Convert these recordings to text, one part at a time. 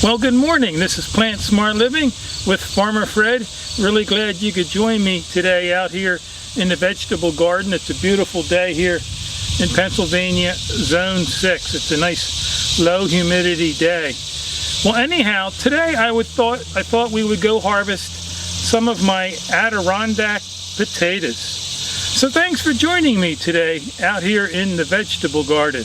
Well, good morning. This is Plant Smart Living with Farmer Fred. Really glad you could join me today out here in the vegetable garden. It's a beautiful day here in Pennsylvania, Zone 6. It's a nice low humidity day. Well, anyhow, today I thought we would go harvest some of my Adirondack potatoes. So thanks for joining me today out here in the vegetable garden.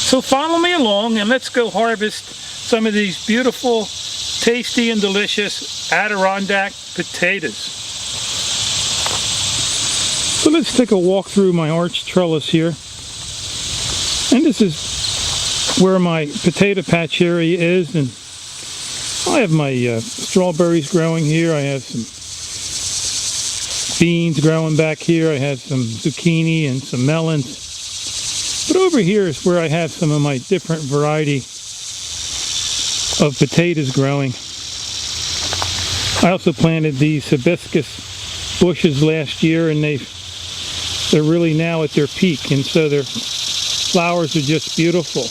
So follow me along and let's go harvest some of these beautiful, tasty and delicious Adirondack potatoes. So let's take a walk through my arch trellis here. And this is where my potato patch area is. And I have my strawberries growing here. I have some beans growing back here. I have some zucchini and some melons. But over here is where I have some of my different variety of potatoes growing. I also planted these hibiscus bushes last year, and they're really now at their peak, and so their flowers are just beautiful.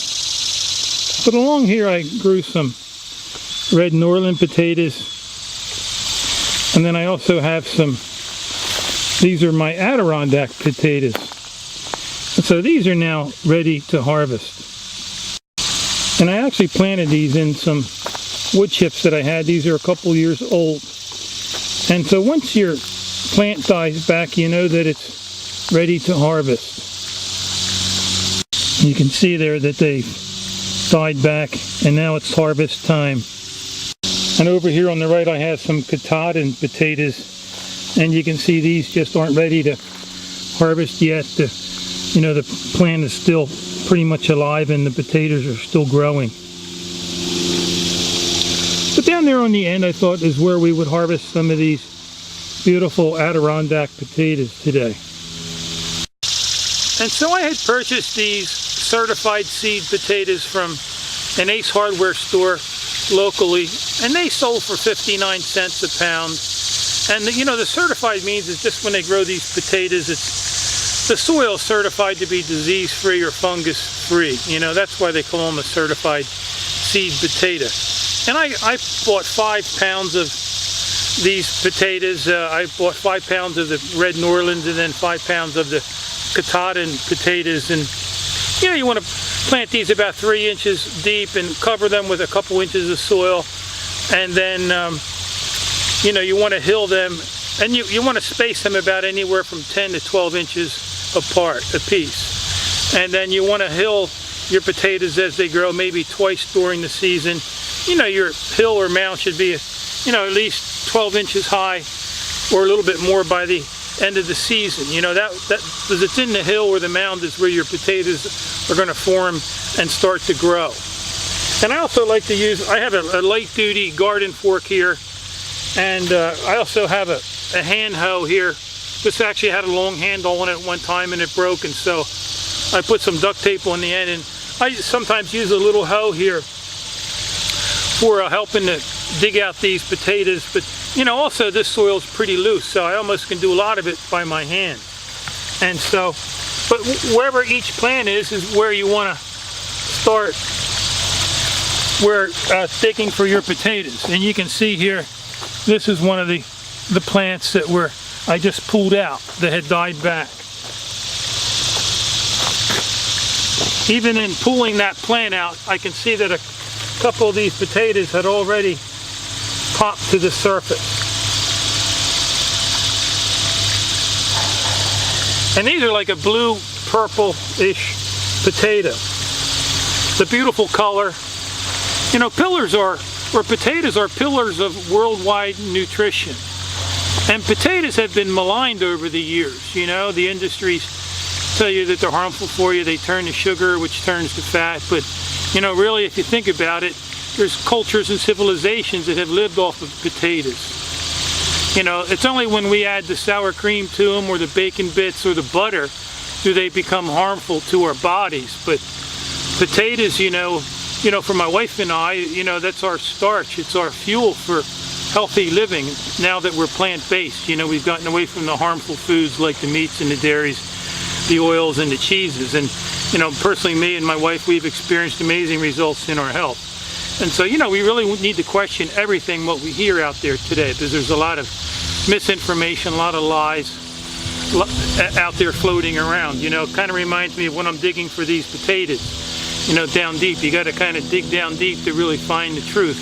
But along here I grew some red Norland potatoes, and then I also have these are my Adirondack potatoes. So these are now ready to harvest. And I actually planted these in some wood chips that I had. These are a couple years old. And so once your plant dies back, you know that it's ready to harvest. You can see there that they died back, and now it's harvest time. And over here on the right I have some Katahdin potatoes, and you can see these just aren't ready to harvest yet. The plant is still pretty much alive and the potatoes are still growing. But down there on the end I thought is where we would harvest some of these beautiful Adirondack potatoes today. And so I had purchased these certified seed potatoes from an Ace hardware store locally, and they sold for 59 cents a pound. And the certified means is just when they grow these potatoes, the soil is certified to be disease-free or fungus-free. That's why they call them a certified seed potato. And I bought 5 pounds of these potatoes. I bought 5 pounds of the red Norlands and then 5 pounds of the Katahdin potatoes. And you want to plant these about 3 inches deep and cover them with a couple inches of soil. And then, you want to hill them. And you want to space them about anywhere from 10 to 12 inches apart a piece. And then you want to hill your potatoes as they grow, maybe twice during the season. Your hill or mound should be at least 12 inches high or a little bit more by the end of the season. Because it's in the hill or the mound is where your potatoes are going to form and start to grow. And I also like to I have a light duty garden fork here, and I also have a hand hoe here. This actually had a long handle on it at one time and it broke, and so I put some duct tape on the end, and I sometimes use a little hoe here for helping to dig out these potatoes. But also this soil is pretty loose, so I almost can do a lot of it by my hand. And so, but wherever each plant is where you want to start digging for your potatoes. And you can see here, this is one of the plants that I just pulled out that had died back. Even in pulling that plant out, I can see that a couple of these potatoes had already popped to the surface. And these are like a blue purple-ish potato. The beautiful color. Potatoes are pillars of worldwide nutrition. And potatoes have been maligned over the years. The industries tell you that they're harmful for you. They turn to sugar, which turns to fat. But, really, if you think about it, there's cultures and civilizations that have lived off of potatoes. You know, it's only when we add the sour cream to them, or the bacon bits, or the butter, do they become harmful to our bodies. But potatoes, you know, for my wife and I, you know, that's our starch. It's our fuel for healthy living. Now that we're plant-based, you know, we've gotten away from the harmful foods like the meats and the dairies, the oils and the cheeses. And, you know, personally, me and my wife, we've experienced amazing results in our health. And so, you know, we really need to question everything what we hear out there today, because there's a lot of misinformation, a lot of lies out there floating around. You know, it kind of reminds me of when I'm digging for these potatoes, you know, down deep. You got to kind of dig down deep to really find the truth.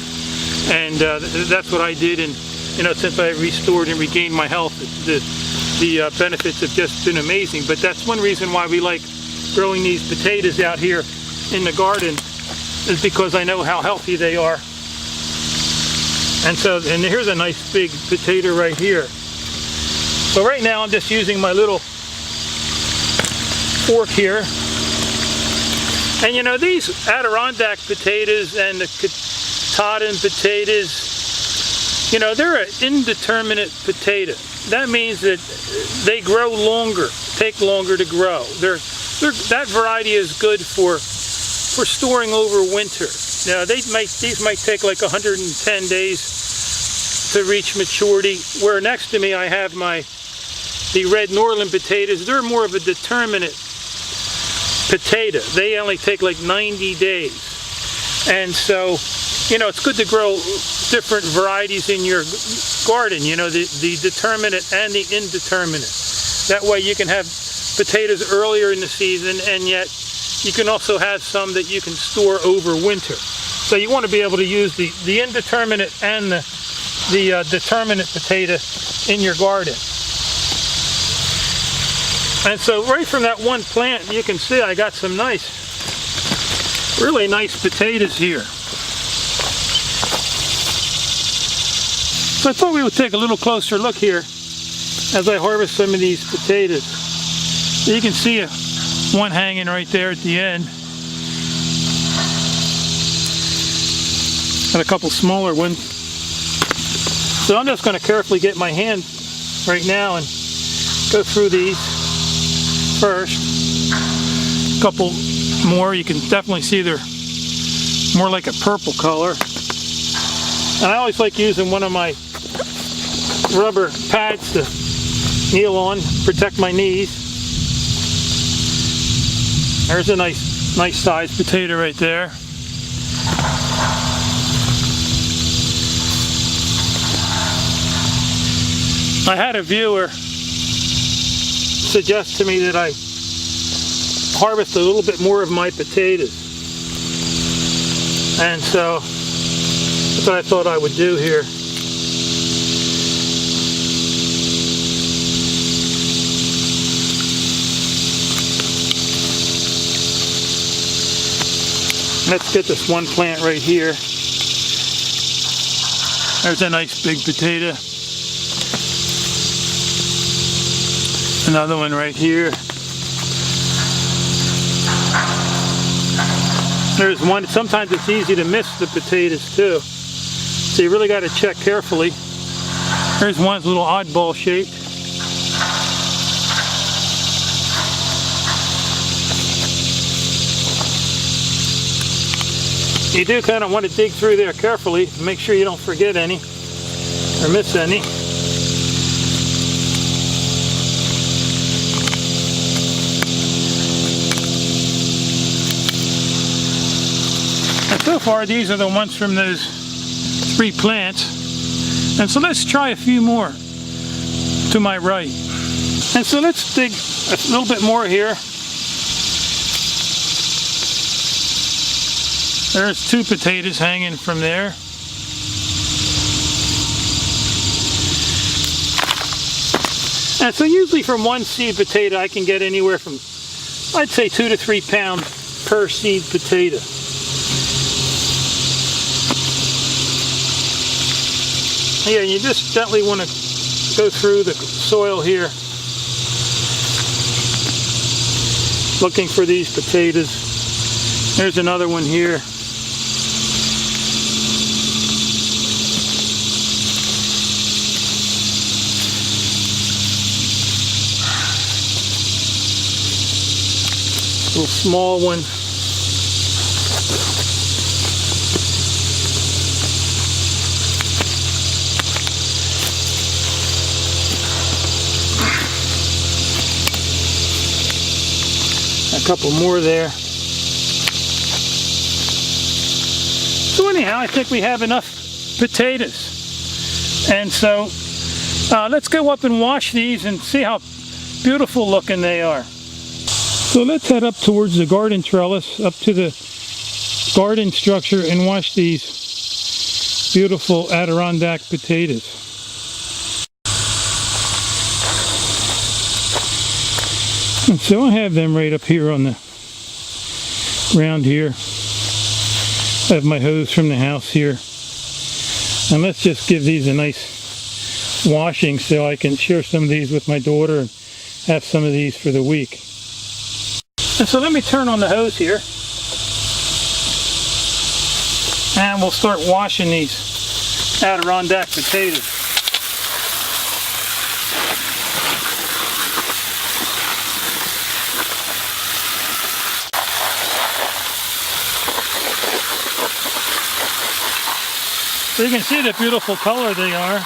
And that's what I did. And, you know, since I restored and regained my health, the benefits have just been amazing. But that's one reason why we like growing these potatoes out here in the garden, is because I know how healthy they are. And so, and here's a nice big potato right here. So right now I'm just using my little fork here. And you know, these Adirondack potatoes and the Katahdin potatoes, you know, they're an indeterminate potato. That means that they grow longer, take longer to grow. That variety is good for storing over winter. Now these might take like 110 days to reach maturity. Where next to me I have the red Norland potatoes. They're more of a determinate potato. They only take like 90 days. And so, you know, it's good to grow different varieties in your garden, you know, the determinate and the indeterminate. That way you can have potatoes earlier in the season, and yet you can also have some that you can store over winter. So you want to be able to use the indeterminate and the determinate potato in your garden. And so right from that one plant, you can see I got some really nice potatoes here. So I thought we would take a little closer look here as I harvest some of these potatoes. So you can see one hanging right there at the end. And a couple smaller ones. So I'm just going to carefully get my hand right now and go through these first. A couple more. You can definitely see they're more like a purple color. And I always like using one of my rubber pads to kneel on, protect my knees. There's a nice sized potato right there. I had a viewer suggest to me that I harvest a little bit more of my potatoes. And so that's what I thought I would do here. Let's get this one plant right here. There's a nice big potato. Another one right here. There's one. Sometimes it's easy to miss the potatoes too. So you really got to check carefully. There's one that's a little oddball shaped. You do kind of want to dig through there carefully to make sure you don't forget any or miss any. And so far these are the ones from those 3 plants. And so let's try a few more to my right. And so let's dig a little bit more here. There's 2 potatoes hanging from there. And so usually from one seed potato I can get anywhere from, I'd say 2 to 3 pounds per seed potato. Yeah, you just gently want to go through the soil here, looking for these potatoes. There's another one here. small one. A couple more there. So anyhow, I think we have enough potatoes. And so let's go up and wash these and see how beautiful looking they are. So let's head up towards the garden trellis, up to the garden structure, and wash these beautiful Adirondack potatoes. And so I have them right up here on the ground here. I have my hose from the house here. And let's just give these a nice washing so I can share some of these with my daughter and have some of these for the week. And so let me turn on the hose here. And we'll start washing these Adirondack potatoes. So you can see the beautiful color they are.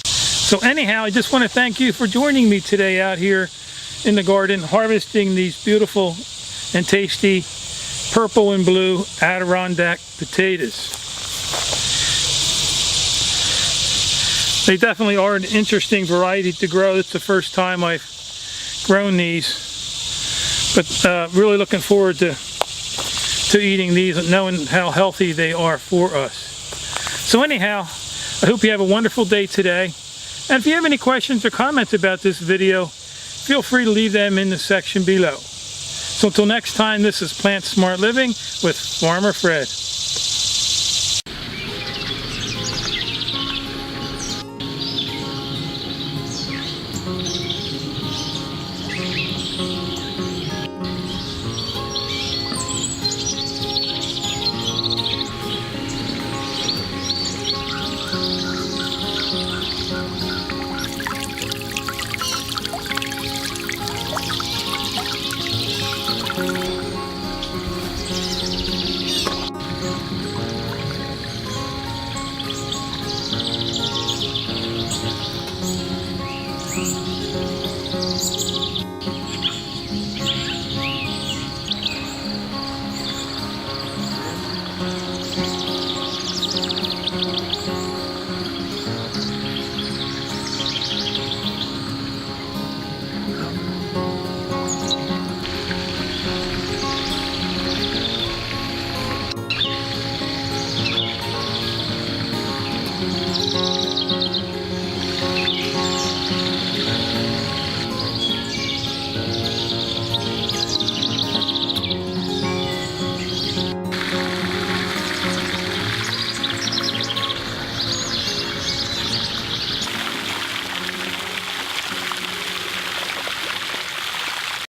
So anyhow, I just want to thank you for joining me today out here in the garden, harvesting these beautiful and tasty purple and blue Adirondack potatoes. They definitely are an interesting variety to grow. It's the first time I've grown these. But really looking forward to eating these and knowing how healthy they are for us. So anyhow, I hope you have a wonderful day today. And if you have any questions or comments about this video, feel free to leave them in the section below. So until next time, this is Plant Smart Living with Farmer Fred.